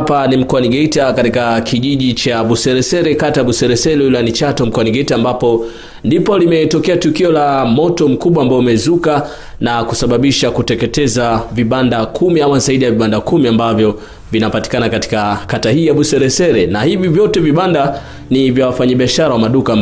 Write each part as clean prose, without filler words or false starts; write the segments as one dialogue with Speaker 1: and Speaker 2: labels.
Speaker 1: hapa ni mkoani Geita katika kijiji cha Buseresere, kata Buseresere wilayani Chato mkoani Geita, ambapo ndipo limetokea tukio la moto mkubwa ambao umezuka na kusababisha kuteketeza vibanda 10 ama zaidi ya vibanda 10 ambavyo vinapatikana katika kata hii ya Buseresere, na hivi vyote vibanda ni vya wafanyabiashara wa maduka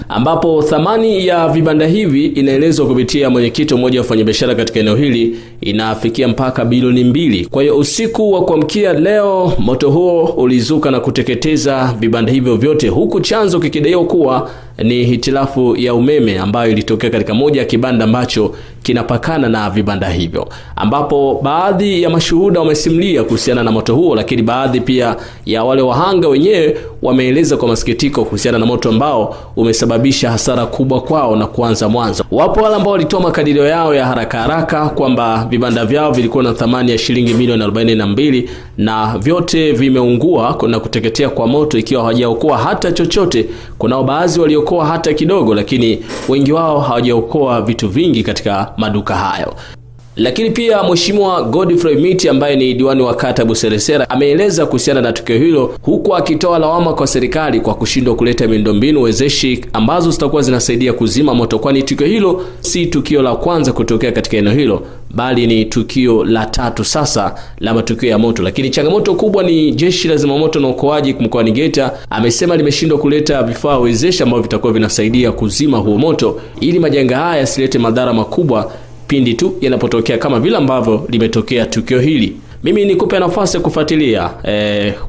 Speaker 1: ambapo thamani ya vibanda hivi inaelezwa kupitia mwenyekiti mmoja wa wafanyabiashara katika eneo hili inafikia mpaka bilioni 2. Kwa hiyo usiku wa kuamkia leo moto huo ulizuka na kuteketeza vibanda hivyo vyote, huku chanzo kikidaiwa kuwa ni hitilafu ya umeme ambayo ilitokea katika moja ya kibanda ambacho kinapakana na vibanda hivyo, ambapo baadhi ya mashuhuda wamesimulia kuhusiana na moto huo, lakini baadhi pia ya wale wahanga wenyewe wameeleza kwa masikitiko kuhusiana na moto ambao umesababisha hasara kubwa kwao na kuanza mwanzo. Wapo wale ambao walitoa makadirio yao ya haraka kwamba vibanda vyao vilikuwa na thamani ya shilingi milioni 42 na vyote vimeungua na kuteketea kwa moto ikiwa hawajaokoa hata chochote. Kunao baadhi waliokoa hata kidogo, lakini wengi wao hawajaokoa vitu vingi katika maduka hayo. Lakini pia Mheshimiwa Godfrey Miti ambaye ni diwani wa kata Buseresere ameeleza kuhusiana na tukio hilo, huku akitoa lawama kwa serikali kwa kushindwa kuleta miundombinu wezeshi ambazo zitakuwa zinasaidia kuzima moto, kwani tukio hilo si tukio la kwanza kutokea katika eneo hilo, bali ni tukio la 3 sasa la matukio ya moto. Lakini changamoto kubwa ni jeshi la zimamoto na uokoaji mkoani Geita amesema limeshindwa kuleta vifaa wezeshi ambavyo vitakuwa vinasaidia kuzima huo moto ili majanga haya yasilete madhara makubwa pindi tu yanapotokea kama vile ambavyo limetokea tukio hili. Mimi nikupe nafasi ya kufuatilia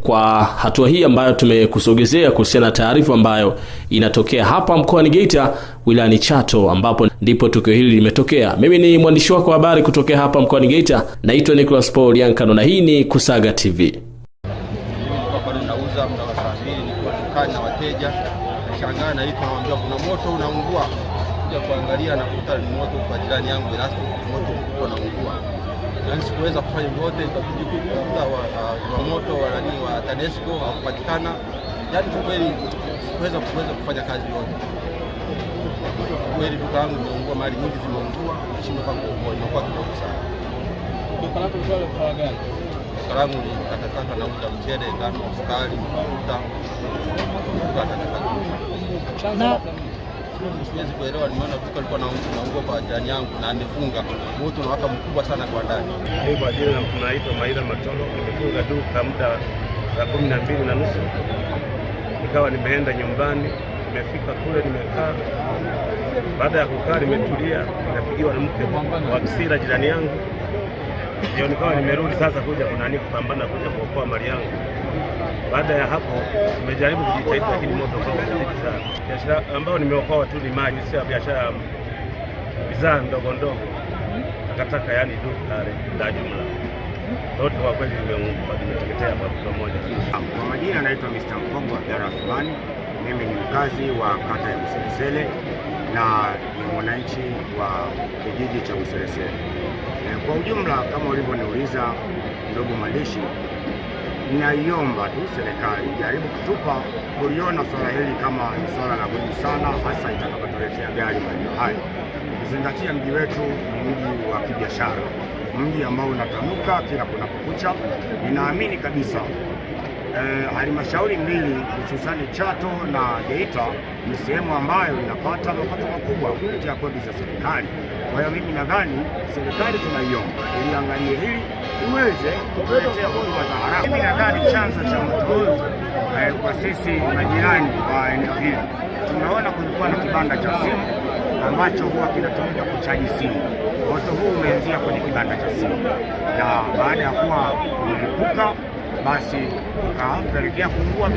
Speaker 1: kwa hatua hii ambayo tumekusogezea kuhusiana na taarifa ambayo inatokea hapa mkoani Geita wilayani Chato, ambapo ndipo tukio hili limetokea. Mimi ni mwandishi wako wa habari kutokea hapa mkoani Geita, naitwa Nicholas Paul Yankano na hii ni Kusaga TV.
Speaker 2: Nauza mnawasafiri niko na wateja, nashangaa na hiyo naambia kuna moto unaungua. Kuja kuangalia na kukuta ni moto kwa jirani yangu Erasto, moto unaungua. Yaani sikuweza kufanya yote, ikabidi kukuta wa moto wa TANESCO hawapatikana. Yaani kwa kweli sikuweza kufanya kazi yote. Kweli duka langu limeungua, mali nyingi zimeungua, chini kwa kuokoa inakuwa kidogo sana.
Speaker 3: Duka lako lilikuwa la gani?
Speaker 2: Duka langu ni takataka, nauza mchele, ngano, sukari, mafuta. Siwezi kuelewa, nimeona duka lilikuwa naungua kwa jirani yangu na nimefunga. Moto unawaka mkubwa sana kwa ndani.
Speaker 4: Mimi kwa jina naitwa Maila Matolo, nimefunga duka muda wa 12:30. Nikawa nimeenda nyumbani, nimefika kule nimekaa. Baada ya kukaa nimetulia, nikapigiwa na mke wa Kisira jirani yangu. Ndio nikawa nimerudi sasa kuja kupambana kuja kuokoa mali yangu. Baada ya hapo nimejaribu kujitahidi, lakini moto kwa mziki sana. Biashara ambayo nimeokoa tu ni mali, sio biashara bidhaa ndogo ndogo. Takataka, yani duka la jumla. Yote kwa kweli nimeteketea kwa pamoja.
Speaker 5: Kwa majina naitwa Mr. Mkongwa Darafmani. Mimi ni mkazi wa kata ya Buseresere na ni mwananchi wa kijiji cha Buseresere. Kwa ujumla kama ulivyoniuliza ndugu mwandishi, ninaiomba tu serikali jaribu kuliona swala hili kama ni swala la muhimu sana, hasa itakapotuletea gari maeneo hayo. Ukizingatia mji wetu ni mji wa kibiashara, mji ambao unatanuka kila kunapokucha. Ninaamini kabisa halmashauri mbili hususani Chato na Geita ni sehemu ambayo inapata mapato makubwa kupitia kodi za serikali. Kwa hiyo mimi nadhani serikali tunaiomba iliangalie hili iweze kutuletea huduma za haraka. Mimi nadhani chanzo cha moto huu kwa sisi majirani wa eneo hili, tunaona kulikuwa na kibanda cha simu ambacho huwa kinatumika kuchaji simu. Moto huu umeanzia kwenye kibanda cha simu na baada ya kuwa umelipuka basi ukapelekea kuungua.